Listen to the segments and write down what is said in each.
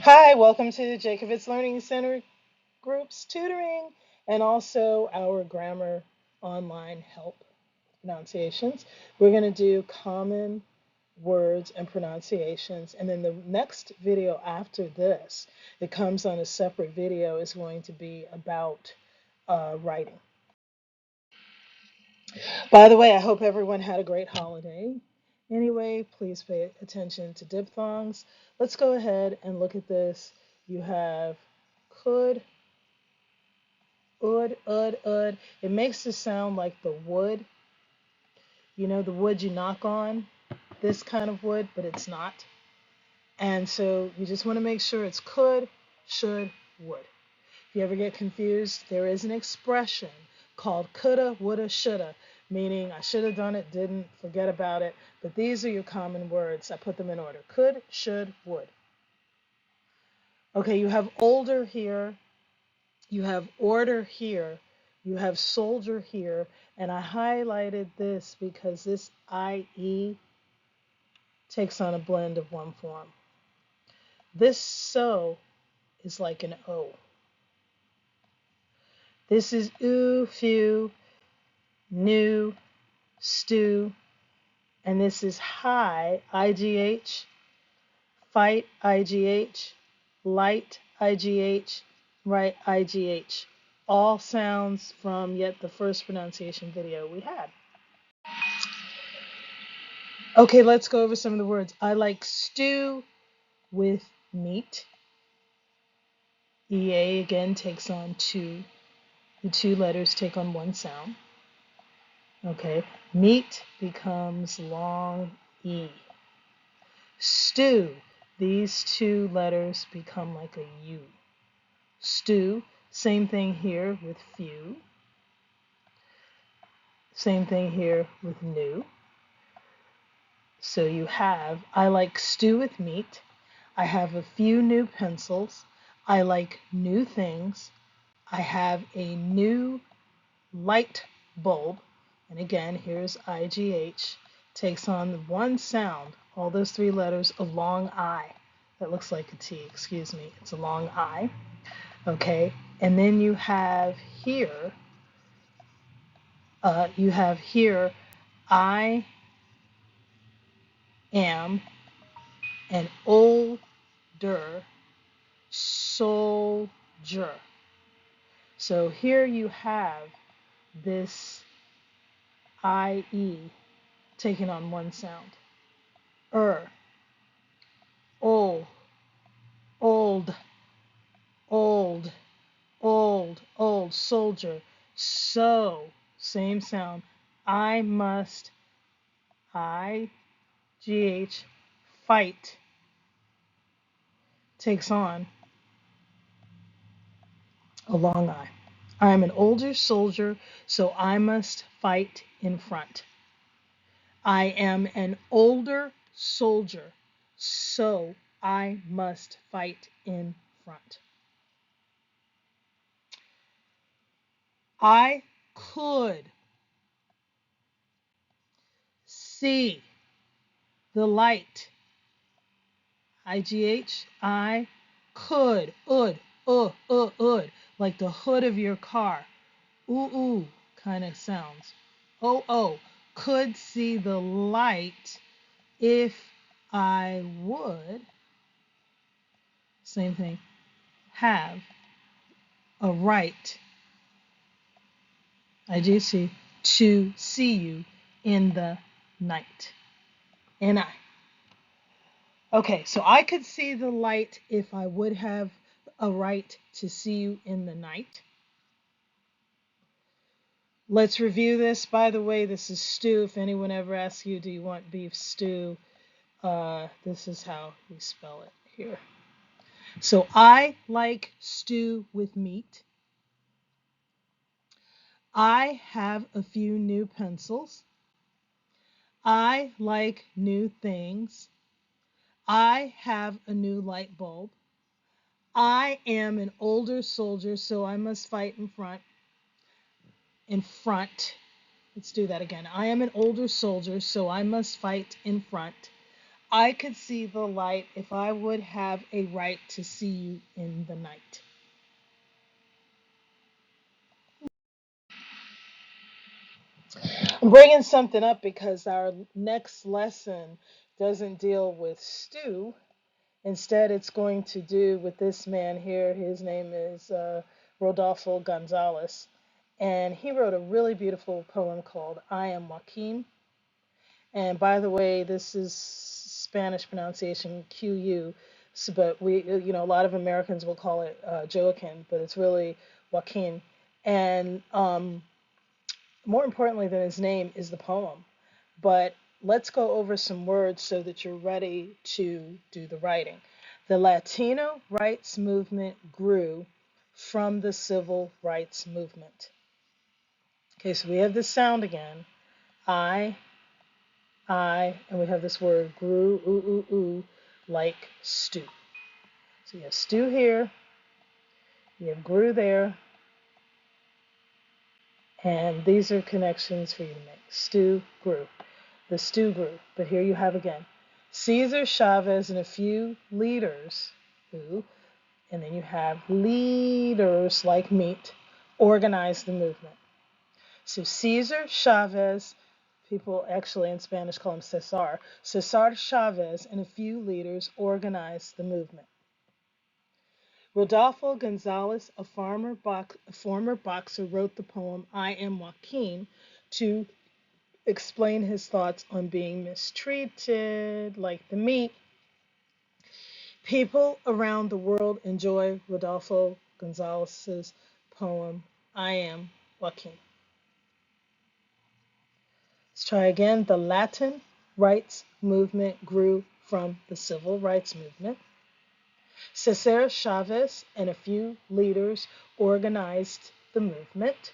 Hi, welcome to Jacobit's Learning Center Groups Tutoring and also our grammar online help pronunciations. We're going to do common words and pronunciations, and then the next video after this, it comes on a separate video, is going to be about writing. By the way, I hope everyone had a great holiday. Anyway, please pay attention to diphthongs. Let's go ahead and look at this. You have could, ud. It makes it sound like the wood, the wood you knock on, this kind of wood, but it's not. And so you just want to make sure it's could, should, would. If you ever get confused, there is an expression called coulda, woulda, shoulda, meaning I should have done it, didn't, forget about it. But these are your common words. I put them in order. Could, should, would. Okay, you have older here. You have order here, you have soldier here, and I highlighted this because this IE takes on a blend of one form. This so is like an O. This is oo, few, new, stew, and this is high, IGH, fight, IGH, light, IGH, right, IGH. All sounds from yet the first pronunciation video we had. Okay, let's go over some of the words. I like stew with meat. EA again takes on two. The two letters take on one sound. Okay, meat becomes long E. Stew, these two letters become like a U. Stew, same thing here with few. Same thing here with new. So you have, I like stew with meat. I have a few new pencils. I like new things. I have a new light bulb. And again, here's IGH. Takes on the one sound, all those three letters, a long I. That looks like a T, excuse me. It's a long I. Okay. And then you have here, I am an older soldier. So here you have this IE taking on one sound. Old, old, old, old soldier. So, same sound. I must, IGH, fight, takes on a long I. I am an older soldier, so I must fight in front. I am an older soldier, so I must fight in front. I could see the light. IGH, I could, like the hood of your car. Ooh, kind of sounds. Oh, could see the light if I would, same thing, have a right, IGC, to see you in the night. NI. Okay, so I could see the light if I would have a right to see you in the night. Let's review this. By the way, this is stew. If anyone ever asks you, do you want beef stew? This is how we spell it here. So I like stew with meat. I have a few new pencils. I like new things. I have a new light bulb. I am an older soldier, so I must fight in front. In front. Let's do that again. I am an older soldier, so I must fight in front. I could see the light if I would have a right to see you in the night. I'm bringing something up because our next lesson doesn't deal with stew. Instead, it's going to do with this man here. His name is Rodolfo Gonzalez. And he wrote a really beautiful poem called I Am Joaquin. And by the way, this is Spanish pronunciation QU, but a lot of Americans will call it Joaquin, but it's really Joaquin. And more importantly than his name is the poem. But let's go over some words so that you're ready to do the writing. The Latino rights movement grew from the civil rights movement. Okay, so we have this sound again. I, and we have this word grew, ooh, ooh, ooh, like stew. So you have stew here, you have grew there, and these are connections for you to make. Stew, grew. The stew grew. But here you have again Caesar Chavez and a few leaders who, and then you have leaders like meat, organized the movement. So Caesar Chavez, people actually in Spanish call him Cesar. Cesar Chavez and a few leaders organized the movement. Rodolfo Gonzalez, a former boxer, wrote the poem I Am Joaquin to explain his thoughts on being mistreated, like the meat. People around the world enjoy Rodolfo Gonzalez's poem, I Am Joaquin. Let's try again. The Latin rights movement grew from the civil rights movement. Cesar Chavez and a few leaders organized the movement.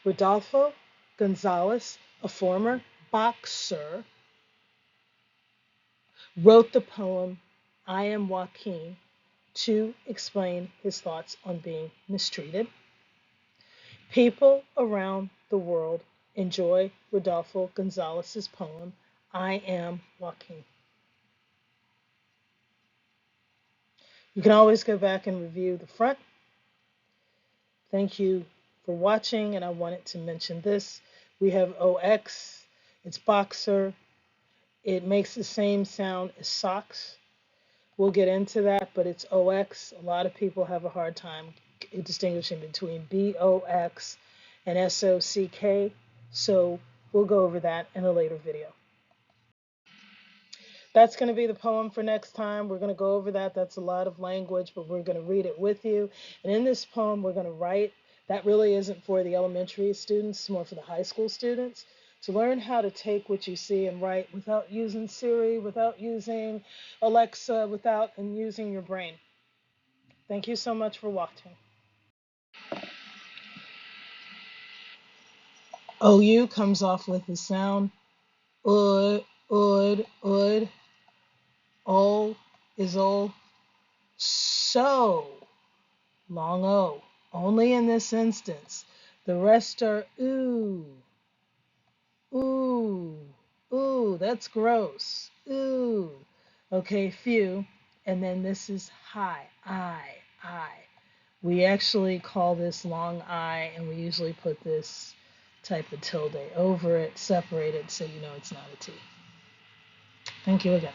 Rodolfo Gonzalez, a former boxer, wrote the poem I Am Joaquin to explain his thoughts on being mistreated. People around the world enjoy Rodolfo Gonzalez's poem I Am Joaquin. You can always go back and review the front. Thank you for watching, and I wanted to mention this. We have OX, it's boxer. It makes the same sound as socks. We'll get into that, but it's OX. A lot of people have a hard time distinguishing between BOX and SOCK. So we'll go over that in a later video. That's going to be the poem for next time. We're going to go over that. That's a lot of language, but we're going to read it with you. And in this poem, we're going to write. That really isn't for the elementary students, it's more for the high school students. To learn how to take what you see and write without using Siri, without using Alexa, without and using your brain. Thank you so much for watching. OU comes off with the sound ud, ud, ud. O is O. So, long O. Only in this instance. The rest are ooh, ooh, ooh. That's gross. Ooh. Okay, few. And then this is high, I. We actually call this long I, and we usually put this type of tilde over it, separate it, so you know it's not a T. Thank you again.